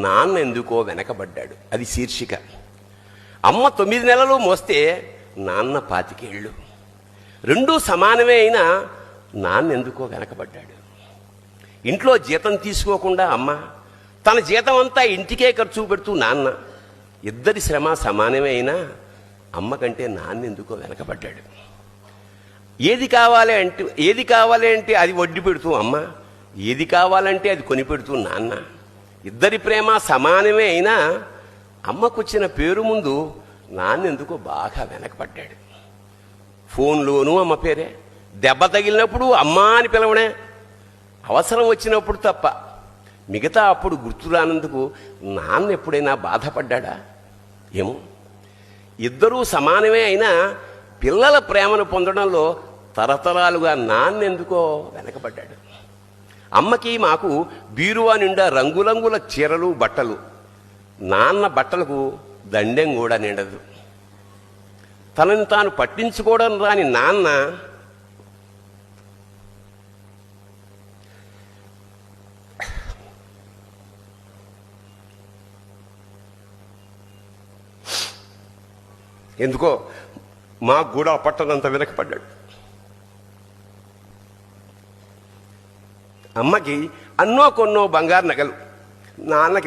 నాన్న ఎందుకో వెనకబడ్డాడు. అది శీర్షిక. అమ్మ 9 నెలలు మోస్తే నాన్న 25 ఏళ్ళు. రెండూ సమానమే అయినా నాన్న ఎందుకో వెనకబడ్డాడు. ఇంట్లో జీతం తీసుకోకుండా అమ్మ, తన జీతం అంతా ఇంటికే ఖర్చు పెడుతూ నాన్న, ఇద్దరి శ్రమ సమానమే అయినా అమ్మ కంటే నాన్న ఎందుకో వెనకబడ్డాడు. ఏది కావాలి అంటే అది వడ్డీ పెడుతూ అమ్మ, ఏది కావాలంటే అది కొనిపెడుతూ నాన్న. ఇద్దరి ప్రేమ సమానమే అయినా అమ్మకొచ్చిన పేరు ముందు నాన్న ఎందుకో బాగా వెనకబడ్డాడు. ఫోన్లోనూ అమ్మ పేరే, దెబ్బ తగిలినప్పుడు అమ్మ అని పిలవడే, అవసరం వచ్చినప్పుడు తప్ప మిగతా అప్పుడు గుర్తురానందుకు నాన్న ఎప్పుడైనా బాధపడ్డా? ఏమో. ఇద్దరూ సమానమే అయినా పిల్లల ప్రేమను పొందడంలో తరతరాలుగా నాన్న ఎందుకో వెనకబడ్డాడు. అమ్మకి మాకు బీరువా నిండా రంగురంగుల చీరలు బట్టలు, నాన్న బట్టలకు దండెం కూడా నిండదు. తనని తాను పట్టించుకోవడం రాని నాన్న ఎందుకో మాకు కూడా పట్టనంత వెనకపడ్డాడు. అమ్మకి అన్నో కొన్నో బంగారు నగలు, నాన్నకి